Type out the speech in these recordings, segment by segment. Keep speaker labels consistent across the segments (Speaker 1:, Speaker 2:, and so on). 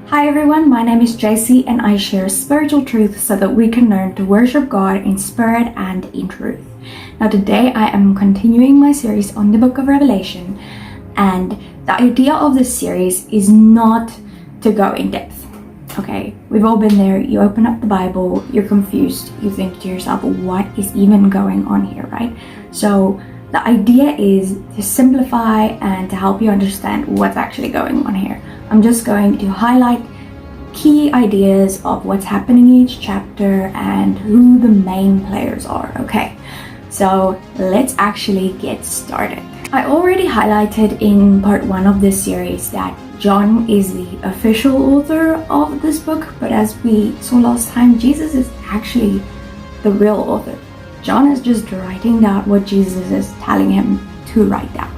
Speaker 1: Hi everyone, my name is JC and I share spiritual truth so that we can learn to worship God in spirit and in truth. Now today I am continuing my series on the book of Revelation, and the idea of this series is not to go in depth. Okay, we've all been there. You open up the Bible, you're confused, you think to yourself, what is even going on here, right? So the idea is to simplify and to help you understand what's actually going on here. I'm just going to highlight key ideas of what's happening in each chapter and who the main players are, okay? So let's actually get started. I already highlighted in part 1 of this series that John is the official author of this book, but as we saw last time, Jesus is actually the real author. John is just writing down what Jesus is telling him to write down.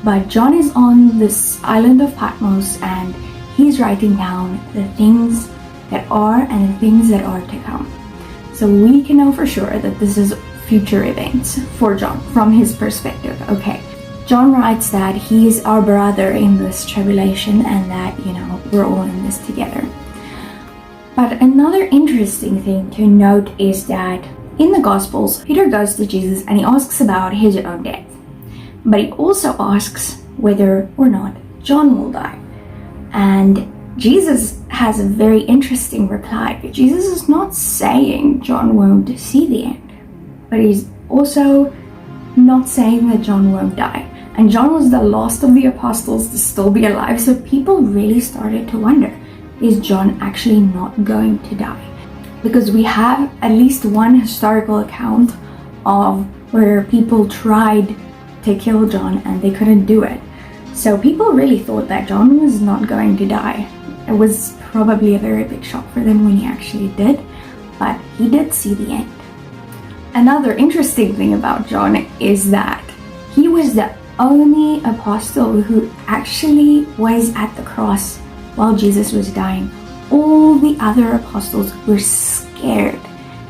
Speaker 1: But John is on this island of Patmos and he's writing down the things that are and the things that are to come. So we can know for sure that this is future events for John from his perspective, okay? John writes that he is our brother in this tribulation and that, we're all in this together. But another interesting thing to note is that in the Gospels, Peter goes to Jesus and he asks about his own death. But he also asks whether or not John will die. And Jesus has a very interesting reply. Jesus is not saying John won't see the end, but he's also not saying that John won't die. And John was the last of the apostles to still be alive, so people really started to wonder, is John actually not going to die? Because we have at least one historical account of where people tried to kill John and they couldn't do it. So people really thought that John was not going to die. It was probably a very big shock for them when he actually did, but he did see the end. Another interesting thing about John is that he was the only apostle who actually was at the cross while Jesus was dying. All the other apostles were scared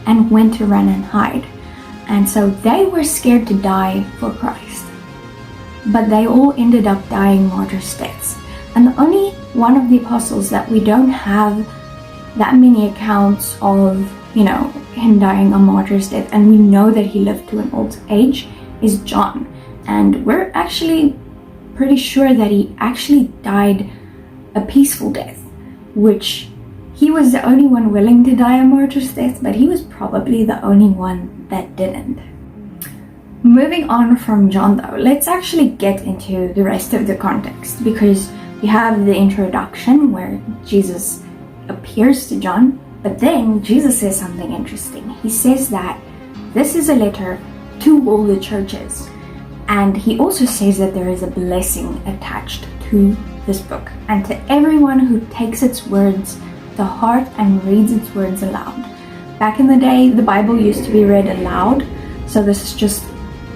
Speaker 1: and went to run and hide. And so they were scared to die for Christ. But they all ended up dying martyrs' deaths. And the only one of the apostles that we don't have that many accounts of, him dying a martyr's death, and we know that he lived to an old age, is John. And we're actually pretty sure that he actually died a peaceful death, which he was the only one willing to die a martyr's death, but he was probably the only one that didn't. Moving on from John though, let's actually get into the rest of the context, because we have the introduction where Jesus appears to John, but then Jesus says something interesting. He says that this is a letter to all the churches, and he also says that there is a blessing attached to this book, and to everyone who takes its words to heart and reads its words aloud. Back in the day, the Bible used to be read aloud, so this is just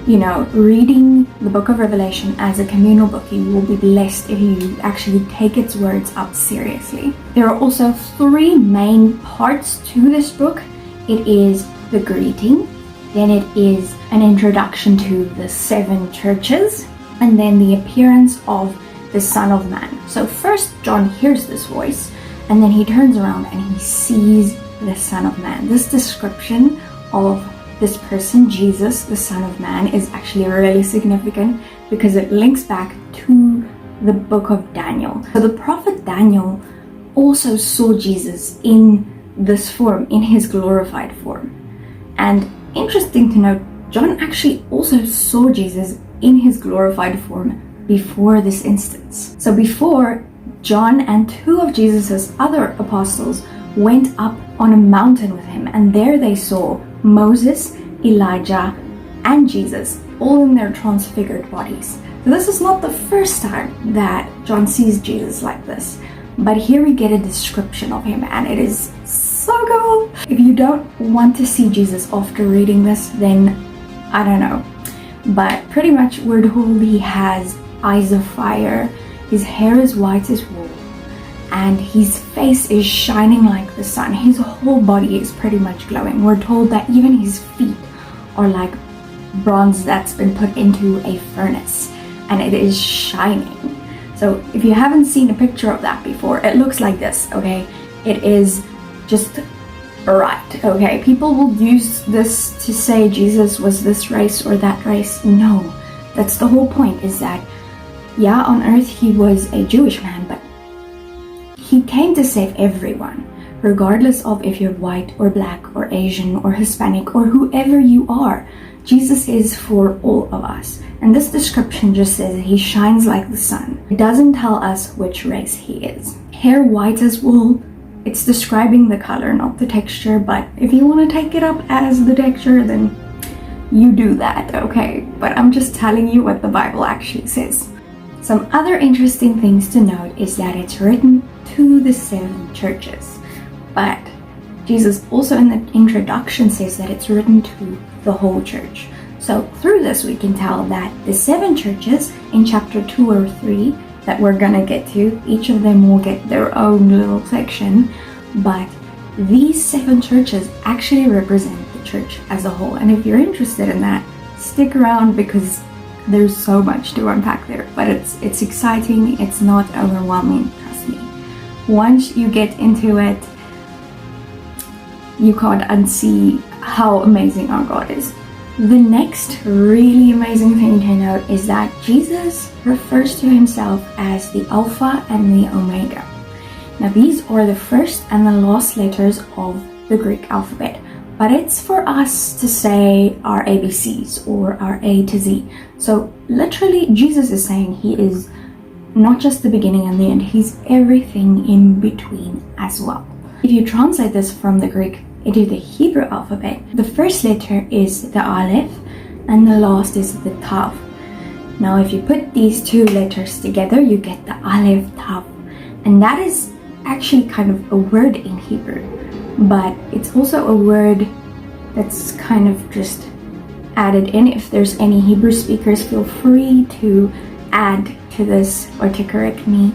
Speaker 1: reading the book of Revelation as a communal book. You will be blessed if you actually take its words up seriously. There are also 3 main parts to this book. It is the greeting, then it is an introduction to the 7 churches, and then the appearance of the Son of Man. So first John hears this voice, and then he turns around and he sees the Son of Man. This description of this person, Jesus, the Son of Man, is actually really significant because it links back to the book of Daniel. So the prophet Daniel also saw Jesus in this form, in his glorified form. And interesting to note, John actually also saw Jesus in his glorified form before this instance. So before, John and 2 of Jesus's other apostles went up on a mountain with him, and there they saw Moses, Elijah, and Jesus, all in their transfigured bodies. So this is not the first time that John sees Jesus like this, but here we get a description of him, and it is so cool. If you don't want to see Jesus after reading this, then I don't know. But pretty much we're told he has eyes of fire, his hair is white as wool, and his face is shining like the sun. His whole body is pretty much glowing. We're told that even his feet are like bronze that's been put into a furnace, and it is shining. So So if you haven't seen a picture of that before, it looks like this, okay? It is just right, okay? People will use this to say Jesus was this race or that race. No, that's the whole point, is that, yeah, on earth he was a Jewish man, but he came to save everyone, regardless of if you're white or black or Asian or Hispanic or whoever you are. Jesus is for all of us. And this description just says he shines like the sun. It doesn't tell us which race he is. Hair white as wool, it's describing the color, not the texture, but if you want to take it up as the texture, then you do that, okay? But I'm just telling you what the Bible actually says. Some other interesting things to note is that it's written to the 7 churches, but Jesus also in the introduction says that it's written to the whole church. So through this we can tell that the 7 churches in chapter 2 or 3 that we're gonna get to, each of them will get their own little section, but these 7 churches actually represent the church as a whole. And if you're interested in that, stick around because there's so much to unpack there, but it's exciting, it's not overwhelming, trust me. Once you get into it, you can't unsee how amazing our God is. The next really amazing thing to note is that Jesus refers to himself as the Alpha and the Omega. Now these are the first and the last letters of the Greek alphabet, but it's for us to say our ABCs or our A to Z. So literally Jesus is saying he is not just the beginning and the end, he's everything in between as well. If you translate this from the Greek into the Hebrew alphabet, the first letter is the Aleph and the last is the Tav. Now if you put these 2 letters together, you get the Aleph Tav, and that is actually kind of a word in Hebrew, but it's also a word that's kind of just added in. If there's any Hebrew speakers, feel free to add to this or to correct me,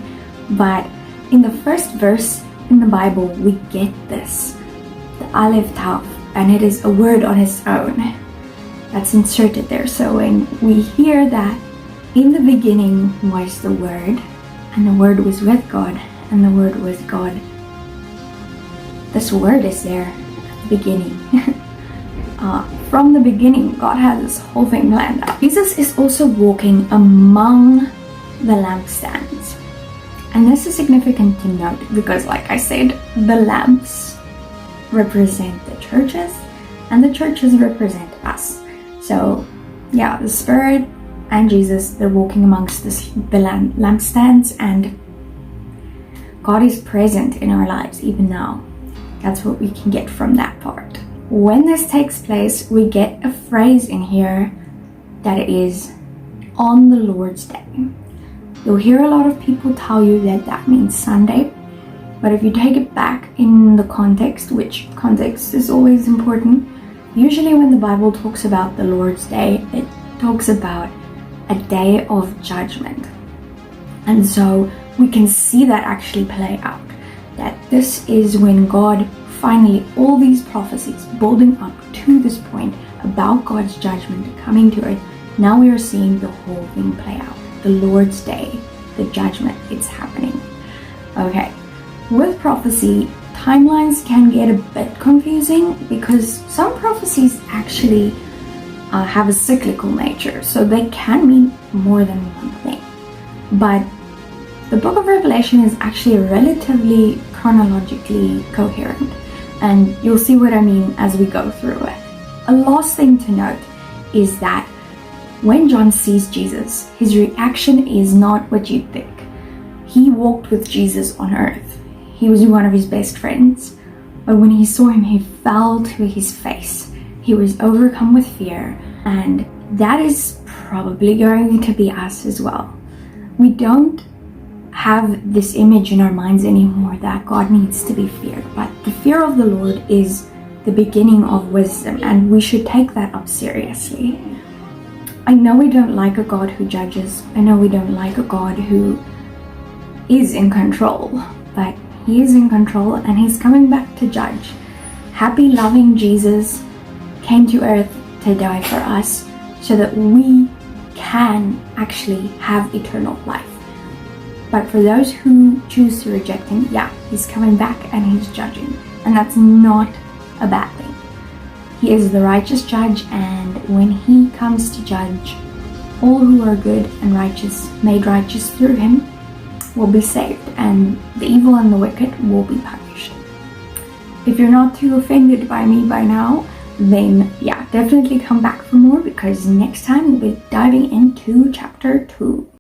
Speaker 1: but in the first verse in the Bible we get this, the Aleph Tav, and it is a word on its own that's inserted there. So when we hear that in the beginning was the Word, and the Word was with God, and the Word was God, this word is there at the beginning. From the beginning, God had this whole thing planned out. Jesus is also walking among the lampstands, and this is significant to note because, like I said, the lamps represent the churches and the churches represent us. So yeah, the Spirit and Jesus, they're walking amongst the lampstands, and God is present in our lives even now. That's what we can get from that part. When this takes place, we get a phrase in here that it is on the Lord's Day. You'll hear a lot of people tell you that that means Sunday, but if you take it back in the context, which context is always important, usually when the Bible talks about the Lord's Day, it talks about a day of judgment. And so we can see that actually play out, that this is when God finally, all these prophecies building up to this point about God's judgment coming to earth, now we are seeing the whole thing play out. The Lord's Day, the judgment, it's happening. Okay, with prophecy, timelines can get a bit confusing because some prophecies actually have a cyclical nature, so they can mean more than one thing. But the book of Revelation is actually relatively chronologically coherent, and you'll see what I mean as we go through it. A last thing to note is that when John sees Jesus, his reaction is not what you'd think. He walked with Jesus on earth. He was one of his best friends, but when he saw him, he fell to his face. He was overcome with fear, and that is probably going to be us as well. We don't have this image in our minds anymore that God needs to be feared, but the fear of the Lord is the beginning of wisdom, and we should take that up seriously. I know we don't like a God who judges. I know we don't like a God who is in control, but he is in control and he's coming back to judge. Happy, loving Jesus came to earth to die for us so that we can actually have eternal life. But for those who choose to reject him, yeah, he's coming back and he's judging. And that's not a bad thing. He is the righteous judge, and when he comes to judge, all who are good and righteous, made righteous through him, will be saved, and the evil and the wicked will be punished. If you're not too offended by me by now, then yeah, definitely come back for more, because next time we'll be diving into chapter 2.